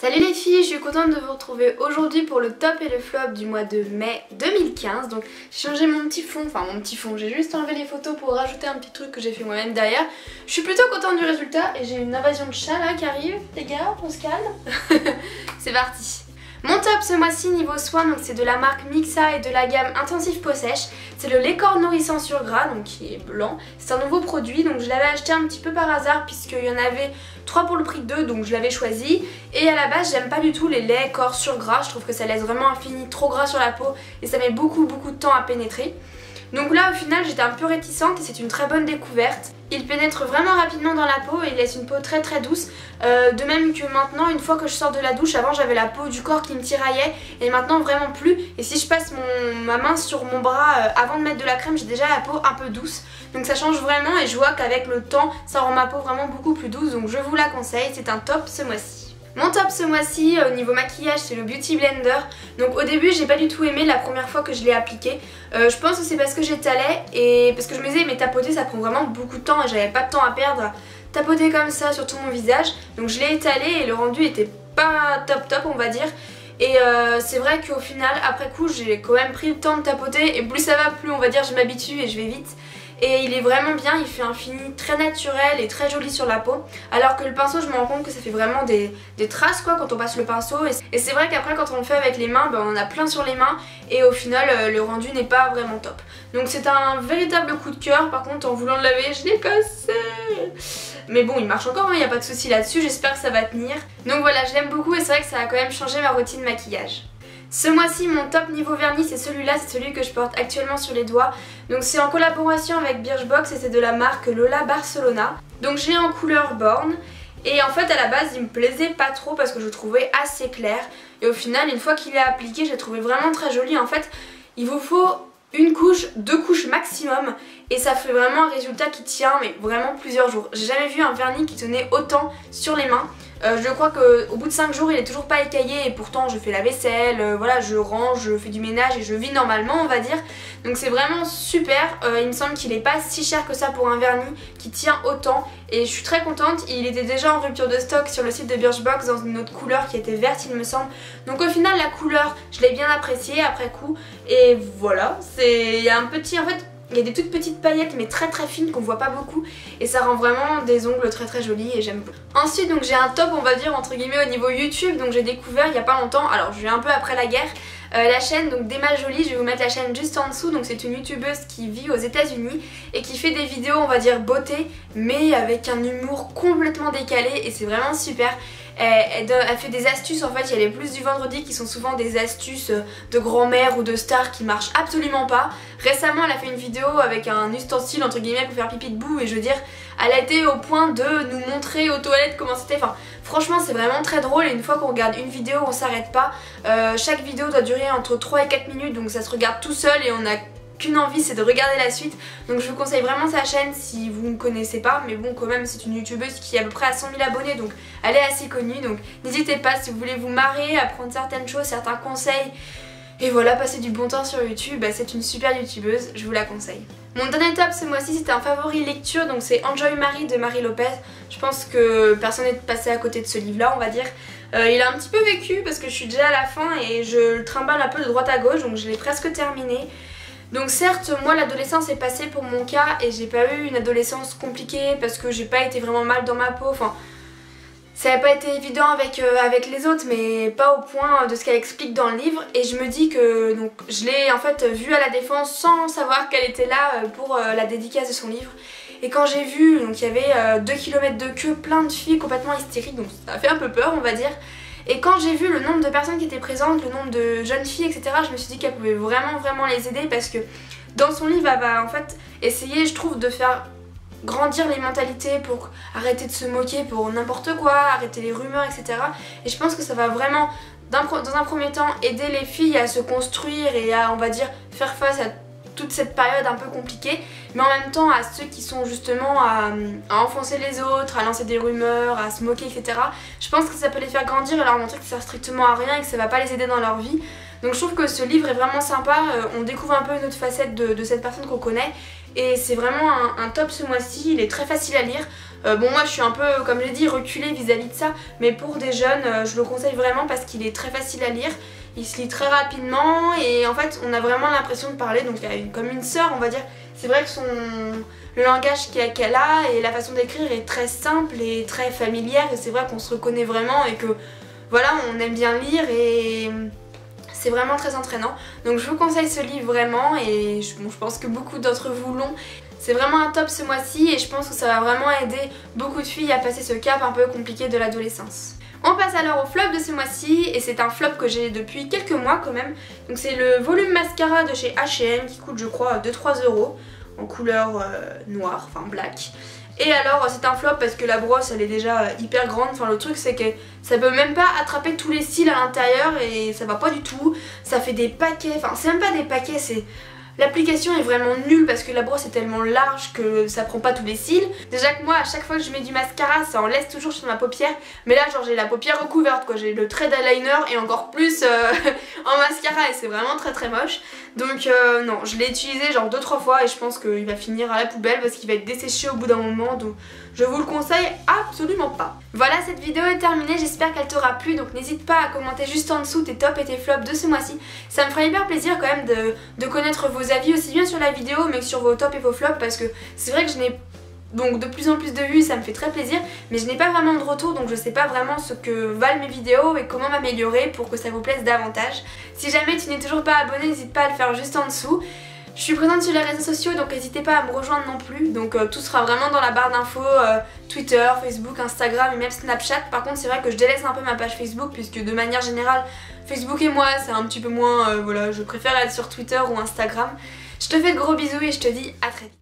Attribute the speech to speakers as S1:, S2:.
S1: Salut les filles, je suis contente de vous retrouver aujourd'hui pour le top et le flop du mois de mai 2015. Donc j'ai changé mon petit fond, j'ai juste enlevé les photos pour rajouter un petit truc que j'ai fait moi-même derrière. Je suis plutôt contente du résultat et j'ai une invasion de chat là qui arrive. Les gars, on se calme. C'est parti. Mon top ce mois-ci niveau soin, donc c'est de la marque Mixa et de la gamme Intensive Peau Sèche. C'est le lait corps nourrissant sur gras, donc qui est blanc. C'est un nouveau produit, donc je l'avais acheté un petit peu par hasard puisqu'il y en avait 3 pour le prix de 2, donc je l'avais choisi. Et à la base j'aime pas du tout les laits corps sur gras, je trouve que ça laisse vraiment un fini trop gras sur la peau et ça met beaucoup de temps à pénétrer. Donc là au final j'étais un peu réticente et c'est une très bonne découverte. Il pénètre vraiment rapidement dans la peau et il laisse une peau très douce. De même que maintenant, une fois que je sors de la douche, avant j'avais la peau du corps qui me tiraillait et maintenant vraiment plus. Et si je passe ma main sur mon bras avant de mettre de la crème, j'ai déjà la peau un peu douce. Donc ça change vraiment et je vois qu'avec le temps ça rend ma peau vraiment beaucoup plus douce. Donc je vous la conseille, c'est un top ce mois-ci. Mon top ce mois-ci au niveau maquillage c'est le Beauty Blender. Donc au début j'ai pas du tout aimé la première fois que je l'ai appliqué. Je pense que c'est parce que j'étalais et parce que je me disais mais tapoter ça prend vraiment beaucoup de temps et j'avais pas de temps à perdre à tapoter comme ça sur tout mon visage. Donc je l'ai étalé et le rendu était pas top on va dire. Et c'est vrai qu'au final après coup j'ai quand même pris le temps de tapoter et plus ça va plus on va dire je m'habitue et je vais vite. Et il est vraiment bien, il fait un fini très naturel et très joli sur la peau. Alors que le pinceau, je me rends compte que ça fait vraiment des traces quoi quand on passe le pinceau. Et c'est vrai qu'après quand on le fait avec les mains, on en a plein sur les mains. Et au final, le rendu n'est pas vraiment top. Donc c'est un véritable coup de cœur. Par contre en voulant le laver, je l'ai cassé. Mais bon, il marche encore, il n'y a pas de souci là-dessus. J'espère que ça va tenir. Donc voilà, je l'aime beaucoup et c'est vrai que ça a quand même changé ma routine maquillage. Ce mois-ci, mon top niveau vernis, c'est celui-là, c'est celui que je porte actuellement sur les doigts. Donc c'est en collaboration avec Birchbox et c'est de la marque Lola Barcelona. Donc j'ai en couleur Born. Et en fait à la base il me plaisait pas trop parce que je le trouvais assez clair. Et au final, une fois qu'il est appliqué, je l'ai trouvé vraiment très joli. En fait, il vous faut une couche, 2 couches maximum et ça fait vraiment un résultat qui tient mais vraiment plusieurs jours. J'ai jamais vu un vernis qui tenait autant sur les mains. Je crois qu'au bout de 5 jours il est toujours pas écaillé et pourtant je fais la vaisselle, voilà, je range, je fais du ménage et je vis normalement on va dire. Donc c'est vraiment super, il me semble qu'il est pas si cher que ça pour un vernis qui tient autant et je suis très contente. Il était déjà en rupture de stock sur le site de Birchbox dans une autre couleur qui était verte il me semble. Donc au final la couleur je l'ai bien appréciée après coup et voilà, il y a un petit en fait. Il y a des toutes petites paillettes mais très fines qu'on voit pas beaucoup et ça rend vraiment des ongles très jolis et j'aime beaucoup. Ensuite donc j'ai un top on va dire entre guillemets au niveau YouTube, donc j'ai découvert il y a pas longtemps, alors je vais un peu après la guerre, la chaîne donc d'Emma Jolie, je vais vous mettre la chaîne juste en dessous. Donc c'est une youtubeuse qui vit aux États-Unis et qui fait des vidéos on va dire beauté mais avec un humour complètement décalé et c'est vraiment super. Elle fait des astuces en fait, il y a les plus du vendredi qui sont souvent des astuces de grand-mère ou de stars qui marchent absolument pas. Récemment elle a fait une vidéo avec un ustensile entre guillemets pour faire pipi debout et je veux dire elle a été au point de nous montrer aux toilettes comment c'était, enfin franchement c'est vraiment très drôle et une fois qu'on regarde une vidéo on s'arrête pas. Chaque vidéo doit durer entre 3 et 4 minutes donc ça se regarde tout seul et on a qu'une envie c'est de regarder la suite. Donc je vous conseille vraiment sa chaîne si vous ne connaissez pas, mais bon quand même c'est une youtubeuse qui est à peu près à 100 000 abonnés donc elle est assez connue. Donc n'hésitez pas si vous voulez vous marrer, apprendre certaines choses, certains conseils et voilà, passer du bon temps sur YouTube, c'est une super youtubeuse, je vous la conseille. Mon dernier top ce mois-ci c'était un favori lecture, donc c'est Enjoy Marie de Marie Lopez. Je pense que personne n'est passé à côté de ce livre là on va dire. Il a un petit peu vécu parce que je suis déjà à la fin et je le trimballe un peu de droite à gauche donc je l'ai presque terminé. Donc certes moi l'adolescence est passée pour mon cas et j'ai pas eu une adolescence compliquée parce que j'ai pas été vraiment mal dans ma peau, enfin ça n'a pas été évident avec les autres mais pas au point de ce qu'elle explique dans le livre et je me dis que donc je l'ai en fait vue à la Défense sans savoir qu'elle était là pour la dédicace de son livre. Et quand j'ai vu, donc il y avait 2 km de queue, plein de filles complètement hystériques, donc ça a fait un peu peur on va dire. Et quand j'ai vu le nombre de personnes qui étaient présentes, le nombre de jeunes filles etc, je me suis dit qu'elle pouvait vraiment les aider parce que dans son livre elle va en fait essayer je trouve de faire grandir les mentalités pour arrêter de se moquer pour n'importe quoi, arrêter les rumeurs etc. Et je pense que ça va vraiment dans un premier temps aider les filles à se construire et à on va dire faire face à toute cette période un peu compliquée, mais en même temps à ceux qui sont justement à enfoncer les autres, à lancer des rumeurs, à se moquer etc. Je pense que ça peut les faire grandir et leur montrer que ça sert strictement à rien et que ça va pas les aider dans leur vie. Donc je trouve que ce livre est vraiment sympa, on découvre un peu une autre facette de cette personne qu'on connaît et c'est vraiment un top ce mois-ci, il est très facile à lire. Bon moi je suis un peu, comme j'ai dit, reculée vis-à-vis de ça, mais pour des jeunes je le conseille vraiment parce qu'il est très facile à lire. Il se lit très rapidement et en fait on a vraiment l'impression de parler donc comme une sœur on va dire. C'est vrai que le langage qu'elle a et la façon d'écrire est très simple et très familière et c'est vrai qu'on se reconnaît vraiment et que voilà on aime bien lire et c'est vraiment très entraînant. Donc je vous conseille ce livre vraiment et je pense que beaucoup d'entre vous l'ont. C'est vraiment un top ce mois-ci et je pense que ça va vraiment aider beaucoup de filles à passer ce cap un peu compliqué de l'adolescence. On passe alors au flop de ce mois-ci et c'est un flop que j'ai depuis quelques mois quand même. Donc c'est le volume mascara de chez H&M qui coûte je crois 2-3 € en couleur noire, enfin black. Et alors c'est un flop parce que la brosse elle est déjà hyper grande, enfin le truc c'est que ça peut même pas attraper tous les cils à l'intérieur et ça va pas du tout. Ça fait des paquets, enfin c'est même pas des paquets, c'est... L'application est vraiment nulle parce que la brosse est tellement large que ça prend pas tous les cils. Déjà que moi à chaque fois que je mets du mascara ça en laisse toujours sur ma paupière. Mais là genre j'ai la paupière recouverte quoi, j'ai le trait d'eyeliner et encore plus en mascara et c'est vraiment très très moche. Donc non, je l'ai utilisé genre 2-3 fois et je pense qu'il va finir à la poubelle parce qu'il va être desséché au bout d'un moment. Donc je vous le conseille absolument pas. Voilà, cette vidéo est terminée, j'espère qu'elle t'aura plu. Donc n'hésite pas à commenter juste en dessous tes tops et tes flops de ce mois-ci. Ça me ferait hyper plaisir quand même de connaître vos avis aussi bien sur la vidéo mais que sur vos tops et vos flops parce que c'est vrai que je n'ai donc de plus en plus de vues, ça me fait très plaisir, mais je n'ai pas vraiment de retour donc je sais pas vraiment ce que valent mes vidéos et comment m'améliorer pour que ça vous plaise davantage. Si jamais tu n'es toujours pas abonné, n'hésite pas à le faire juste en dessous. Je suis présente sur les réseaux sociaux donc n'hésitez pas à me rejoindre non plus, donc tout sera vraiment dans la barre d'infos, Twitter, Facebook, Instagram et même Snapchat. Par contre c'est vrai que je délaisse un peu ma page Facebook puisque de manière générale Facebook et moi c'est un petit peu moins, voilà, je préfère être sur Twitter ou Instagram. Je te fais de gros bisous et je te dis à très vite.